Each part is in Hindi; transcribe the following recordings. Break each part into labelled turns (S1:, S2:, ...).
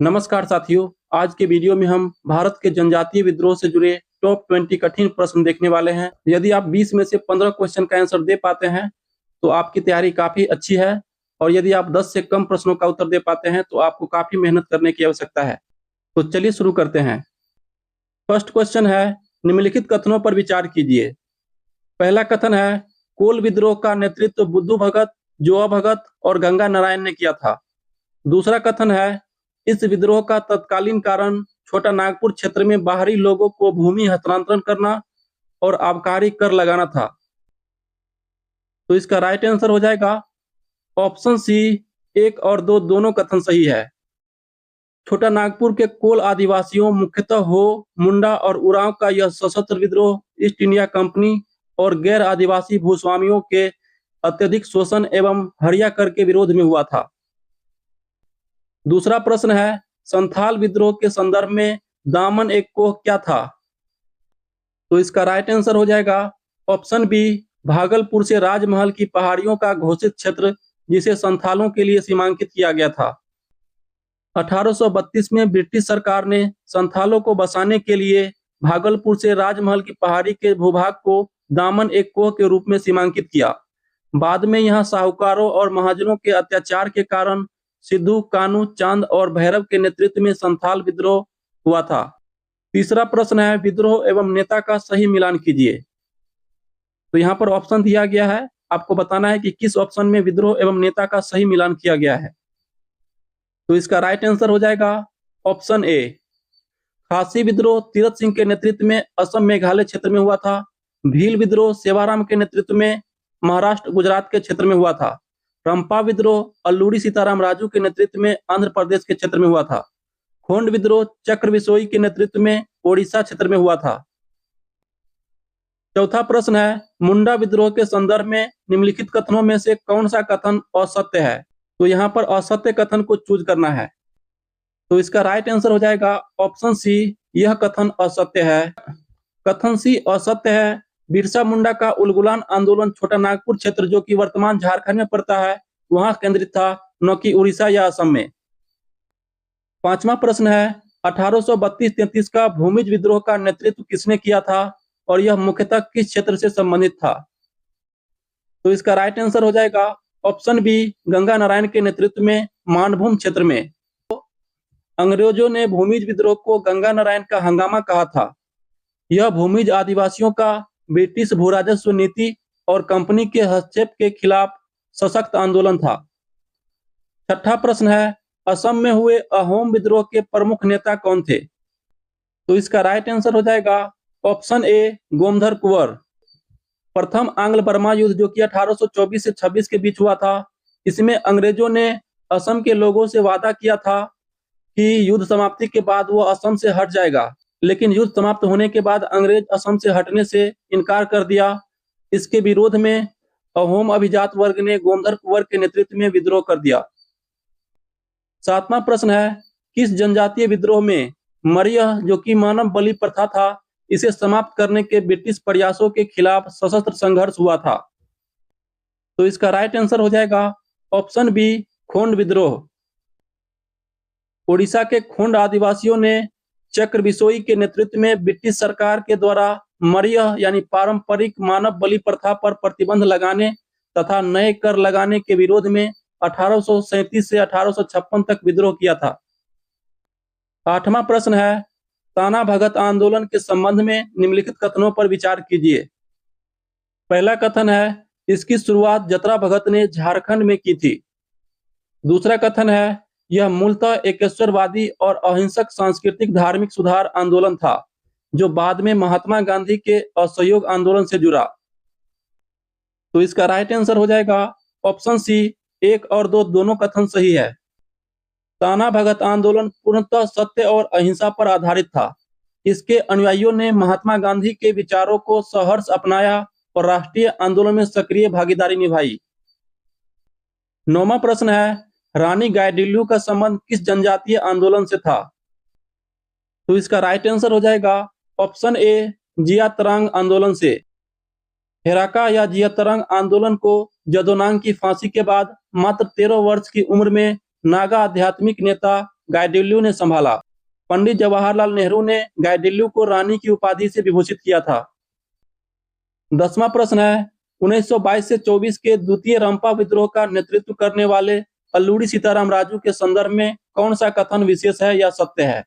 S1: नमस्कार साथियों, आज के वीडियो में हम भारत के जनजातीय विद्रोह से जुड़े टॉप 20 कठिन प्रश्न देखने वाले हैं। यदि आप 20 में से 15 क्वेश्चन का आंसर दे पाते हैं तो आपकी तैयारी काफी अच्छी है, और यदि आप 10 से कम प्रश्नों का उत्तर दे पाते हैं तो आपको काफी मेहनत करने की आवश्यकता है। तो चलिए शुरू करते हैं। फर्स्ट क्वेश्चन है, निम्नलिखित कथनों पर विचार कीजिए। पहला कथन है, कोल विद्रोह का नेतृत्व बुद्धू भगत, जोआ भगत और गंगा नारायण ने किया था। दूसरा कथन है, इस विद्रोह का तत्कालीन कारण छोटा नागपुर क्षेत्र में बाहरी लोगों को भूमि हस्तांतरण करना और आबकारी कर लगाना था। तो इसका राइट आंसर हो जाएगा ऑप्शन सी, 1 और 2 दोनों कथन सही है। छोटा नागपुर के कोल आदिवासियों, मुख्यतः हो, मुंडा और उरांव का यह सशस्त्र विद्रोह ईस्ट इंडिया कंपनी और गैर आदिवासी भूस्वामियों के अत्यधिक शोषण एवं हरिया कर के विरोध में हुआ था। दूसरा प्रश्न है, संथाल विद्रोह के संदर्भ में दामन एक कोह क्या था? तो इसका राइट आंसर हो जाएगा ऑप्शन बी, भागलपुर से राजमहल की पहाड़ियों का घोषित क्षेत्र जिसे संथालों के लिए सीमांकित किया गया था। 1832 में ब्रिटिश सरकार ने संथालों को बसाने के लिए भागलपुर से राजमहल की पहाड़ी के भूभाग को दामन एक कोह के रूप में सीमांकित किया। बाद में यहाँ साहूकारों और महाजनों के अत्याचार के कारण सिद्धू, कानू, चांद और भैरव के नेतृत्व में संथाल विद्रोह हुआ था। तीसरा प्रश्न है, विद्रोह एवं नेता का सही मिलान कीजिए। तो यहाँ पर ऑप्शन दिया गया है, आपको बताना है कि किस ऑप्शन में विद्रोह एवं नेता का सही मिलान किया गया है। तो इसका राइट आंसर हो जाएगा ऑप्शन ए, खासी विद्रोह तीरथ सिंह के नेतृत्व में असम मेघालय क्षेत्र में हुआ था। भील विद्रोह सेवाराम के नेतृत्व में महाराष्ट्र गुजरात के क्षेत्र में हुआ था। रंपा विद्रोह अल्लूरी सीताराम राजू के नेतृत्व में आंध्र प्रदेश के क्षेत्र में हुआ था। खोंड विद्रोह चक्र बिसोई के नेतृत्व में ओडिशा क्षेत्र में हुआ था। चौथा प्रश्न है, मुंडा विद्रोह के संदर्भ में निम्नलिखित कथनों में से कौन सा कथन असत्य है? तो यहाँ पर असत्य कथन को चूज करना है। तो इसका राइट आंसर हो जाएगा ऑप्शन सी, यह कथन असत्य है। कथन सी असत्य है, बिरसा मुंडा का उलगुलान आंदोलन छोटा नागपुर क्षेत्र जो कि वर्तमान झारखंड में पड़ता है वहां केंद्रित था, न कि उड़ीसा या असम में। पांचवा प्रश्न है, 1832-33 का भूमिज विद्रोह का नेतृत्व किसने किया था और यह मुख्यतः किस क्षेत्र से संबंधित था? तो इसका राइट आंसर हो जाएगा ऑप्शन बी, गंगा नारायण के नेतृत्व में मानभूम क्षेत्र में। अंग्रेजों ने भूमिज विद्रोह को गंगा नारायण का हंगामा कहा था। यह भूमिज आदिवासियों का ब्रिटिश भूराजस्व नीति और कंपनी के हस्तक्षेप के खिलाफ सशक्त आंदोलन था। छठा प्रश्न है, असम में हुए अहोम विद्रोह के प्रमुख नेता कौन थे? तो इसका राइट आंसर हो जाएगा ऑप्शन ए, गोमधर कुंवर। प्रथम आंग्ल बर्मा युद्ध जो कि 1824 से 26 के बीच हुआ था, इसमें अंग्रेजों ने असम के लोगों से वादा किया था कि युद्ध समाप्ति के बाद वो असम से हट जाएगा, लेकिन युद्ध समाप्त होने के बाद अंग्रेज असम से हटने से इनकार कर दिया। इसके विरोध में अहोम अभिजात वर्ग ने गोमधर कुंवर के नेतृत्व में विद्रोह कर दिया। सातवां प्रश्न है, किस जनजातीय विद्रोह में मरियह जो कि मानव बलि प्रथा था इसे समाप्त करने के ब्रिटिश प्रयासों के खिलाफ सशस्त्र संघर्ष हुआ था? तो इसका राइट आंसर हो जाएगा ऑप्शन बी, खोंड विद्रोह। ओडिशा के खोंड आदिवासियों ने चक्र बिसोई के नेतृत्व में ब्रिटिश सरकार के द्वारा मरियह यानी पारंपरिक मानव बलि प्रथा पर प्रतिबंध लगाने तथा नए कर लगाने के विरोध में 1837 से 1856 तक विद्रोह किया था। आठवां प्रश्न है, ताना भगत आंदोलन के संबंध में निम्नलिखित कथनों पर विचार कीजिए। पहला कथन है, इसकी शुरुआत जतरा भगत ने झारखंड में की थी। दूसरा कथन है, यह मूलतः एकेश्वरवादी और अहिंसक सांस्कृतिक धार्मिक सुधार आंदोलन था जो बाद में महात्मा गांधी के असहयोग आंदोलन से जुड़ा। तो इसका राइट आंसर हो जाएगा ऑप्शन सी, 1 और 2 दोनों कथन सही है। ताना भगत आंदोलन पूर्णतः सत्य और अहिंसा पर आधारित था। इसके अनुयायियों ने महात्मा गांधी के विचारों को सहर्ष अपनाया और राष्ट्रीय आंदोलन में सक्रिय भागीदारी निभाई। 9वां प्रश्न है, रानी गाइडिन्ल्यू का संबंध किस जनजातीय आंदोलन से था? तो इसका राइट आंसर हो जाएगा ऑप्शन ए, जियातरंग आंदोलन से। हेराका या जियातरंग आंदोलन को जदोनांग की फांसी के बाद मात्र 13 वर्ष की उम्र में नागा आध्यात्मिक नेता गाइडिल्यू ने संभाला। पंडित जवाहरलाल नेहरू ने गाइडिल्यू को रानी की उपाधि से विभूषित किया था। 10वां प्रश्न है, 1922 से 24 के द्वितीय रंपा विद्रोह का नेतृत्व करने वाले अल्लूरी सीताराम राजू के संदर्भ में कौन सा कथन विशेष है या सत्य है?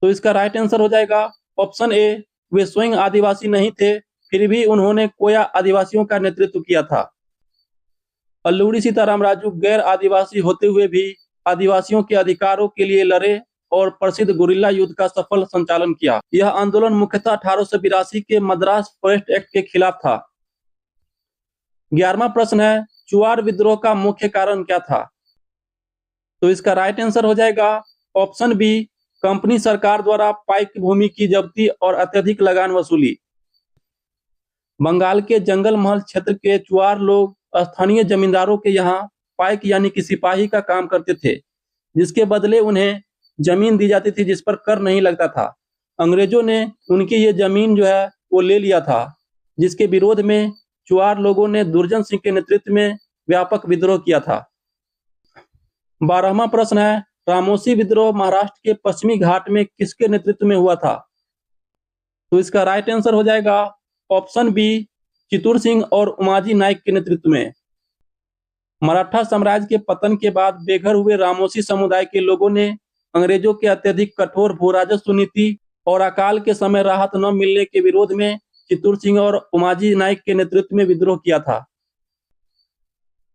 S1: तो इसका राइट आंसर हो जाएगा ऑप्शन ए, वे स्वयं आदिवासी नहीं थे, फिर भी उन्होंने कोया आदिवासियों का नेतृत्व किया था। अल्लूरी सीताराम राजू गैर आदिवासी होते हुए भी आदिवासियों के अधिकारों के लिए लड़े और प्रसिद्ध गुरिल्ला युद्ध का सफल संचालन किया। यह आंदोलन मुख्यतः 1882 के मद्रास फॉरेस्ट एक्ट के खिलाफ था। 11वां प्रश्न है, चुआर विद्रोह का मुख्य कारण क्या था? तो इसका राइट आंसर हो जाएगा ऑप्शन बी, कंपनी सरकार द्वारा पाइक भूमि की जब्ती और अत्यधिक लगान वसूली। बंगाल के जंगल महल क्षेत्र के चुआर लोग स्थानीय जमींदारों के यहाँ पाइक यानी कि सिपाही का काम करते थे, जिसके बदले उन्हें जमीन दी जाती थी जिस पर कर नहीं लगता था। अंग्रेजों ने उनकी ये जमीन जो है वो ले लिया था, जिसके विरोध में चुआर लोगों ने दुर्जन सिंह के नेतृत्व में व्यापक विद्रोह किया था। 12वां प्रश्न है, रामोसी विद्रोह महाराष्ट्र के पश्चिमी घाट में किसके नेतृत्व में हुआ था? तो इसका राइट आंसर हो जाएगा ऑप्शन बी, चित्तूर सिंह और उमाजी नाइक के नेतृत्व में। मराठा साम्राज्य के पतन के बाद बेघर हुए रामोसी समुदाय के लोगों ने अंग्रेजों के अत्यधिक कठोर भू राजस्व नीति और अकाल के समय राहत न मिलने के विरोध में चित्तूर सिंह और उमाजी नाइक के नेतृत्व में विद्रोह किया था।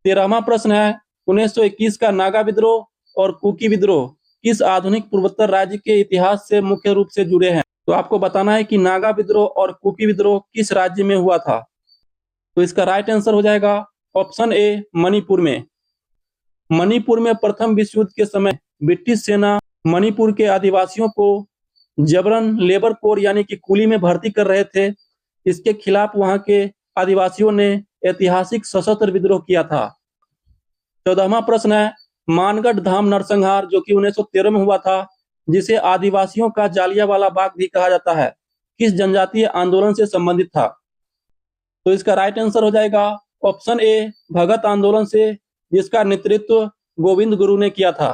S1: 13वां प्रश्न है, 1921 का नागा विद्रोह और कुकी विद्रोह किस आधुनिक पूर्वोत्तर राज्य के इतिहास से मुख्य रूप से जुड़े हैं? तो आपको बताना है कि नागा विद्रोह और कुकी विद्रोह किस राज्य में हुआ था। तो इसका राइट आंसर हो जाएगा ऑप्शन ए, मणिपुर में। मणिपुर में प्रथम विश्व युद्ध के समय ब्रिटिश सेना मणिपुर के आदिवासियों को जबरन लेबर कोर यानी कि कुली में भर्ती कर रहे थे। इसके खिलाफ वहां के आदिवासियों ने ऐतिहासिक सशस्त्र विद्रोह किया था। 14वां प्रश्न है, मानगढ़ धाम नरसंहार जो कि 1913 में हुआ था, जिसे आदिवासियों का जालियांवाला बाग भी कहा जाता है, किस जनजातीय आंदोलन से संबंधित था? तो इसका राइट आंसर हो जाएगा ऑप्शन ए, भगत आंदोलन से, जिसका नेतृत्व गोविंद गुरु ने किया था।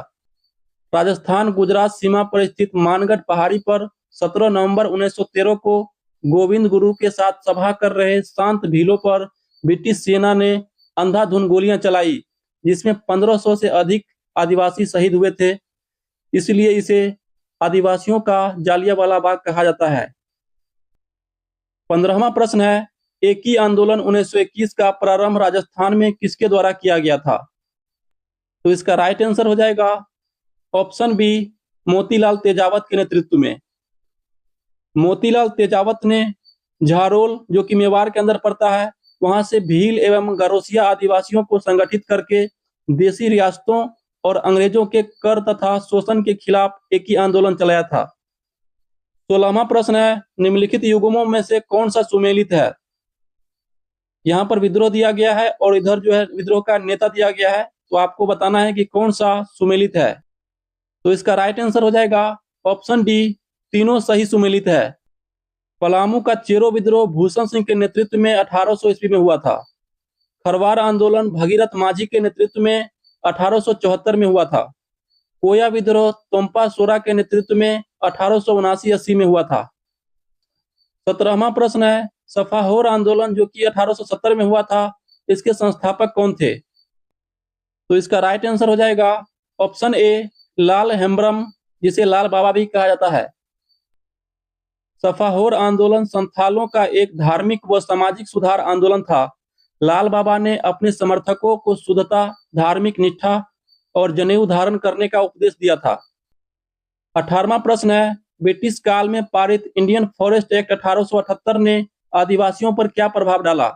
S1: राजस्थान गुजरात सीमा पर स्थित मानगढ़ पहाड़ी पर 17 नवंबर 1913 को गोविंद गुरु के साथ सभा कर रहे शांत भीलों पर ब्रिटिश सेना ने अंधाधुंध गोलियां चलाई, जिसमें 1500 से अधिक आदिवासी शहीद हुए थे। इसलिए इसे आदिवासियों का जालियांवाला बाग कहा जाता है। 15वां प्रश्न है, एकी आंदोलन 1921 का प्रारंभ राजस्थान में किसके द्वारा किया गया था? तो इसका राइट आंसर हो जाएगा ऑप्शन बी, मोतीलाल तेजावत के नेतृत्व में। मोतीलाल तेजावत ने झारोल जो कि मेवाड़ के अंदर पड़ता है, वहां से भील एवं गरोसिया आदिवासियों को संगठित करके देशी रियासतों और अंग्रेजों के कर तथा शोषण के खिलाफ एक ही आंदोलन चलाया था। 16वां प्रश्न है, निम्नलिखित युग्मों में से कौन सा सुमेलित है? यहाँ पर विद्रोह दिया गया है और इधर जो है विद्रोह का नेता दिया गया है, तो आपको बताना है कि कौन सा सुमेलित है। तो इसका राइट आंसर हो जाएगा ऑप्शन डी, तीनों सही सुमेलित है। पलामू का चेरो विद्रोह भूषण सिंह के नेतृत्व में 1800 ईस्वी में हुआ था। खरवार आंदोलन भगीरथ माझी के नेतृत्व में 1874 में हुआ था। कोया विद्रोह तोम्पा सोरा के नेतृत्व में 1879-80 में हुआ था। 17वां प्रश्न है, सफाहोर आंदोलन जो कि 1870 में हुआ था, इसके संस्थापक कौन थे? तो इसका राइट आंसर हो जाएगा ऑप्शन ए, लाल हेम्ब्रम, जिसे लाल बाबा भी कहा जाता है। सफाहोर आंदोलन संथालों का एक धार्मिक व सामाजिक सुधार आंदोलन था। लाल बाबा ने अपने समर्थकों को शुद्धता, धार्मिक निष्ठा और जनेऊ धारण करने का उपदेश दिया था। 18वां प्रश्न है, ब्रिटिश काल में पारित इंडियन फॉरेस्ट एक्ट 1878 ने आदिवासियों पर क्या प्रभाव डाला?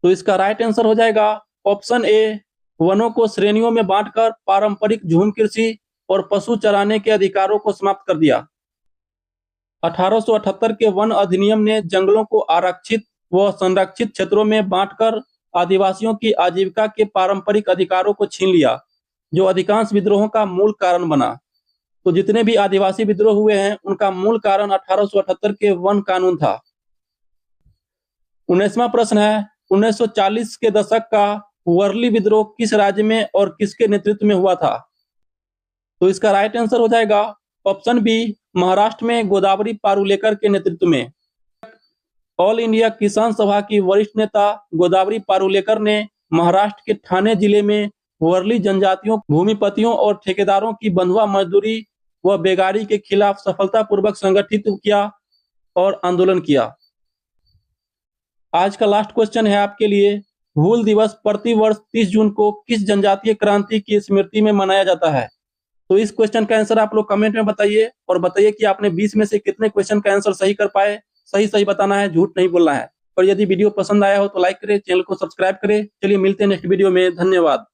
S1: तो इसका राइट आंसर हो जाएगा ऑप्शन ए, वनों को श्रेणियों में बांटकर पारंपरिक झूम कृषि और पशु चराने के अधिकारों को समाप्त कर दिया। 1878 के वन अधिनियम ने जंगलों को आरक्षित व संरक्षित क्षेत्रों में बांटकर आदिवासियों की आजीविका के पारंपरिक अधिकारों को छीन लिया, जो अधिकांश विद्रोहों का मूल कारण बना। तो जितने भी आदिवासी विद्रोह हुए हैं, उनका मूल कारण 1878 के वन कानून था। 19वां प्रश्न है, 1940 के दशक का वर्ली विद्रोह किस राज्य में और किसके नेतृत्व में हुआ था? तो इसका राइट आंसर हो जाएगा ऑप्शन बी, महाराष्ट्र में गोदावरी पारुलेकर के नेतृत्व में। ऑल इंडिया किसान सभा की वरिष्ठ नेता गोदावरी पारुलेकर ने महाराष्ट्र के ठाणे जिले में वर्ली जनजातियों, भूमिपतियों और ठेकेदारों की बंधुआ मजदूरी व बेगारी के खिलाफ सफलतापूर्वक संगठित किया और आंदोलन किया। आज का लास्ट क्वेश्चन है आपके लिए, हूल दिवस प्रति वर्ष 30 जून को किस जनजातीय क्रांति की स्मृति में मनाया जाता है? तो इस क्वेश्चन का आंसर आप लोग कमेंट में बताइए और बताइए कि आपने 20 में से कितने क्वेश्चन का आंसर सही कर पाए। सही बताना है, झूठ नहीं बोलना है। और यदि वीडियो पसंद आया हो तो लाइक करें, चैनल को सब्सक्राइब करें। चलिए मिलते हैं नेक्स्ट वीडियो में, धन्यवाद।